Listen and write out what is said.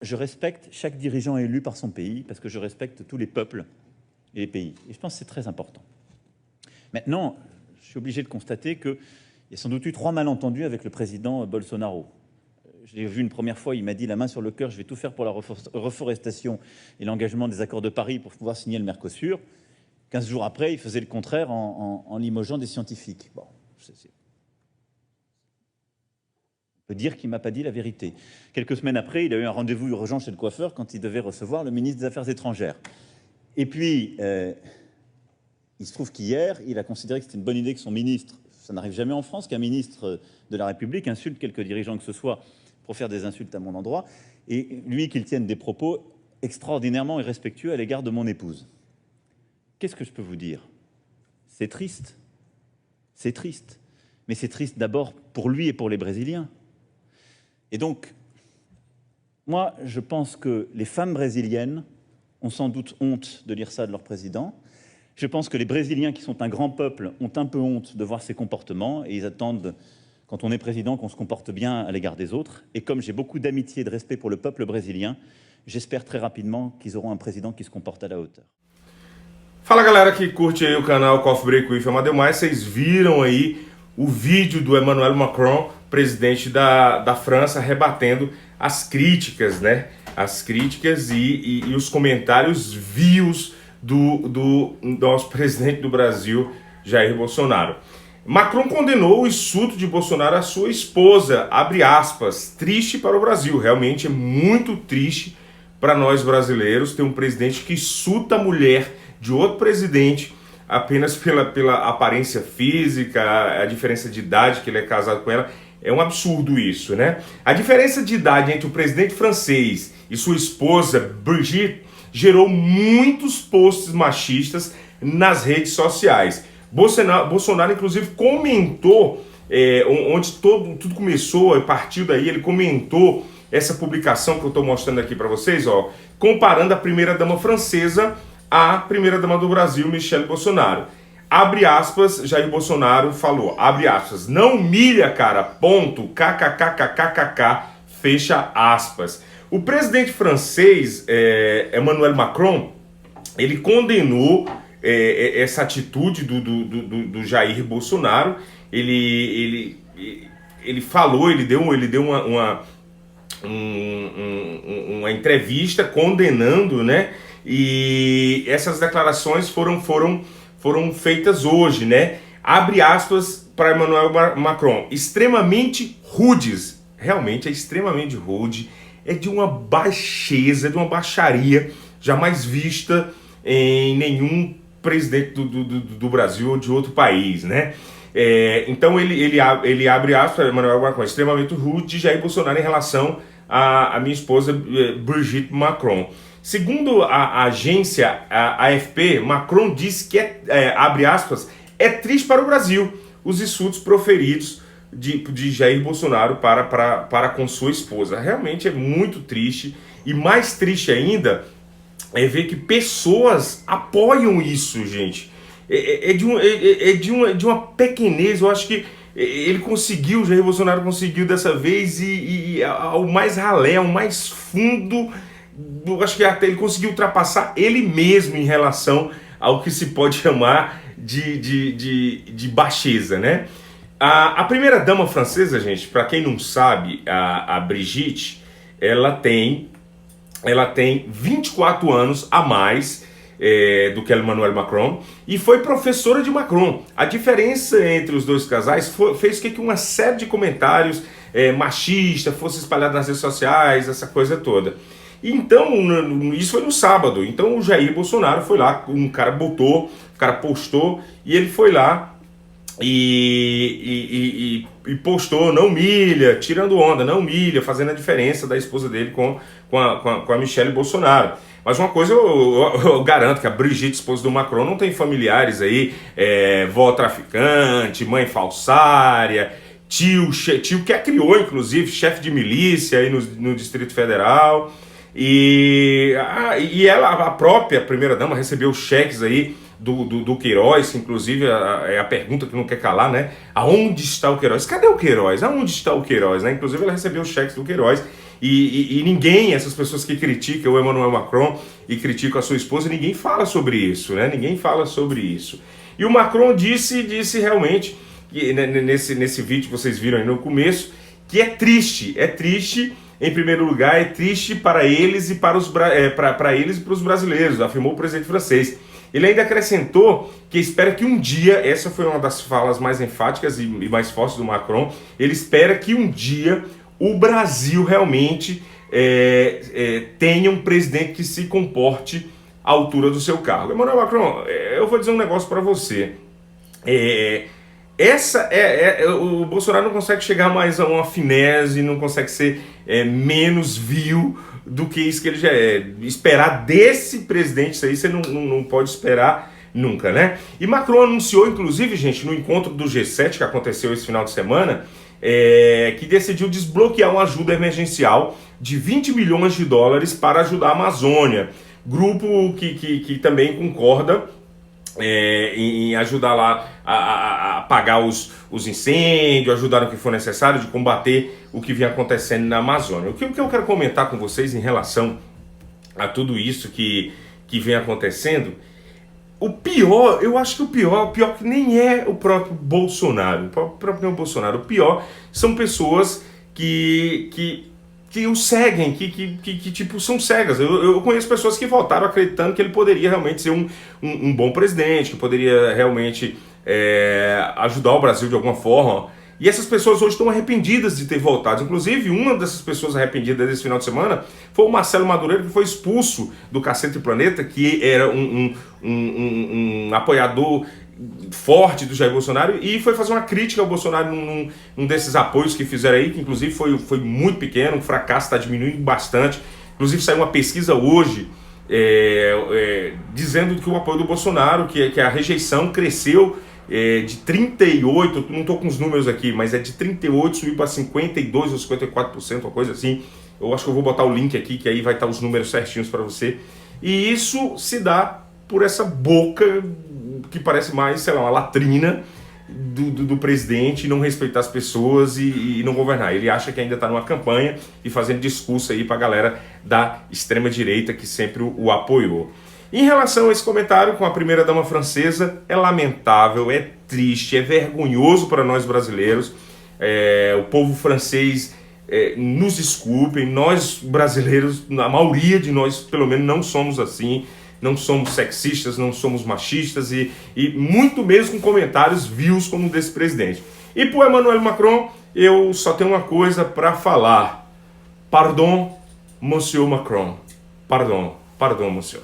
je respecte chaque dirigeant élu par son pays parce que je respecte tous les peuples et les pays. Et je pense que c'est très important. Maintenant, je suis obligé de constater qu'il y a sans doute eu 3 malentendus avec le président Bolsonaro. Je l'ai vu une première fois, il m'a dit la main sur le cœur, je vais tout faire pour la reforestation et l'engagement des accords de Paris pour pouvoir signer le Mercosur. 15 jours après, il faisait le contraire en limogeant des scientifiques. Bon, on peut dire qu'il ne m'a pas dit la vérité. Quelques semaines après, il a eu un rendez-vous urgent chez le coiffeur quand il devait recevoir le ministre des Affaires étrangères. Et puis, il se trouve qu'hier, il a considéré que c'était une bonne idée que son ministre, ça n'arrive jamais en France, qu'un ministre de la République insulte quelques dirigeants que ce soit pour faire des insultes à mon endroit, et lui qu'il tienne des propos extraordinairement irrespectueux à l'égard de mon épouse. Qu'est-ce que je peux vous dire? C'est triste. C'est triste. Mais c'est triste d'abord pour lui et pour les Brésiliens. Et donc, moi, je pense que les femmes brésiliennes ont sans doute honte de lire ça de leur président. Je pense que les Brésiliens, qui sont un grand peuple, ont un peu honte de voir ces comportements et ils attendent, quand on est président, qu'on se comporte bien à l'égard des autres. Et comme j'ai beaucoup d'amitié et de respect pour le peuple brésilien, j'espère très rapidement qu'ils auront un président qui se comporte à la hauteur. Fala galera que curte aí o canal Coffee Break with Amademais, vocês viram aí o vídeo do Emmanuel Macron, presidente da França, rebatendo as críticas, né? As críticas e os comentários vios do nosso presidente do Brasil, Jair Bolsonaro. Macron condenou o insulto de Bolsonaro à sua esposa, abre aspas, triste para o Brasil, realmente é muito triste para nós brasileiros ter um presidente que insulta a mulher de outro presidente apenas pela aparência física, a diferença de idade que ele é casado com ela. É um absurdo isso, né? A diferença de idade entre o presidente francês e sua esposa, Brigitte, gerou muitos posts machistas nas redes sociais. Bolsonaro inclusive, comentou, onde tudo começou, partiu daí, ele comentou essa publicação que eu estou mostrando aqui para vocês, ó, comparando a primeira-dama francesa à primeira-dama do Brasil, Michelle Bolsonaro. Abre aspas, Jair Bolsonaro falou, abre aspas, não humilha, cara, ponto, kkkkkkk, fecha aspas. O presidente francês, Emmanuel Macron, ele condenou essa atitude do Jair Bolsonaro, ele falou, ele deu uma entrevista condenando, né? E essas declarações foram feitas hoje, né? Abre aspas para Emmanuel Macron, extremamente rudes, realmente é extremamente rude, é de uma baixeza, de uma baixaria jamais vista em nenhum presidente do Brasil ou de outro país, né? Então ele abre aspas, Emmanuel Macron, extremamente rude de Jair Bolsonaro em relação à minha esposa Brigitte Macron. Segundo a agência AFP, Macron disse que, abre aspas, é triste para o Brasil os insultos proferidos de Jair Bolsonaro para com sua esposa. Realmente é muito triste, e mais triste ainda é ver que pessoas apoiam isso, gente. De uma pequenez. Eu acho que ele conseguiu, Jair Bolsonaro conseguiu dessa vez e ao mais ralé, ao mais fundo, eu acho que até ele conseguiu ultrapassar ele mesmo em relação ao que se pode chamar de baixeza, né? A primeira-dama francesa, gente, para quem não sabe, a Brigitte, ela tem 24 anos a mais do que Emmanuel Macron e foi professora de Macron. A diferença entre os dois casais fez que uma série de comentários machistas fosse espalhado nas redes sociais, essa coisa toda. Então, isso foi no sábado. Então o Jair Bolsonaro foi lá, um cara postou e ele foi lá e postou, não humilha, tirando onda, não humilha, fazendo a diferença da esposa dele com a Michelle Bolsonaro. Mas uma coisa eu garanto, que a Brigitte, esposa do Macron, não tem familiares aí, vó traficante, mãe falsária, tio que a criou, inclusive, chefe de milícia aí no Distrito Federal. E ela, a própria primeira-dama, recebeu cheques aí do Queiroz, que inclusive é a pergunta que não quer calar, né? Aonde está o Queiroz? Cadê o Queiroz? Aonde está o Queiroz? Né? Inclusive ela recebeu cheques do Queiroz. E ninguém, essas pessoas que criticam o Emmanuel Macron e criticam a sua esposa, ninguém fala sobre isso, né? Ninguém fala sobre isso. E o Macron disse realmente, nesse vídeo que vocês viram aí no começo, que é triste, em primeiro lugar, é triste para eles e para os brasileiros, afirmou o presidente francês. Ele ainda acrescentou que espera que um dia, essa foi uma das falas mais enfáticas e mais fortes do Macron, ele espera que um dia o Brasil realmente tenha um presidente que se comporte à altura do seu cargo. Emmanuel Macron, eu vou dizer um negócio para você. O Bolsonaro não consegue chegar mais a uma finese, não consegue ser menos vil do que isso que ele já é. Esperar desse presidente isso aí você não pode esperar nunca, né? E Macron anunciou, inclusive, gente, no encontro do G7 que aconteceu esse final de semana, que decidiu desbloquear uma ajuda emergencial de 20 milhões de dólares para ajudar a Amazônia. Grupo que também concorda em ajudar lá a apagar os incêndios, ajudar no que for necessário de combater o que vinha acontecendo na Amazônia. O que eu quero comentar com vocês em relação a tudo isso que vem acontecendo, o pior, eu acho que o pior que nem é o próprio Bolsonaro, o pior são pessoas que o seguem, que tipo, são cegas. Eu conheço pessoas que votaram acreditando que ele poderia realmente ser um bom presidente, que poderia realmente ajudar o Brasil de alguma forma. E essas pessoas hoje estão arrependidas de ter votado. Inclusive, uma dessas pessoas arrependidas desse final de semana foi o Marcelo Madureira, que foi expulso do Cacete Planeta, que era um apoiador forte do Jair Bolsonaro, e foi fazer uma crítica ao Bolsonaro num desses apoios que fizeram aí, que inclusive foi muito pequeno, um fracasso, está diminuindo bastante. Inclusive saiu uma pesquisa hoje dizendo que o apoio do Bolsonaro, que a rejeição cresceu de 38, não estou com os números aqui, mas de 38 subiu para 52 ou 54%, uma coisa assim. Eu acho que eu vou botar o link aqui, que aí vai estar os números certinhos para você. E isso se dá por essa boca que parece mais, sei lá, uma latrina do presidente, não respeitar as pessoas e não governar. Ele acha que ainda está numa campanha e fazendo discurso aí para a galera da extrema-direita que sempre o apoiou. Em relação a esse comentário com a primeira-dama francesa, é lamentável, é triste, é vergonhoso para nós brasileiros. O povo francês, nos desculpem, nós brasileiros, a maioria de nós pelo menos não somos assim, não somos sexistas, não somos machistas e muito menos com comentários vils como o desse presidente. E para o Emmanuel Macron, eu só tenho uma coisa para falar. Pardon, Monsieur Macron. Pardon, monsieur.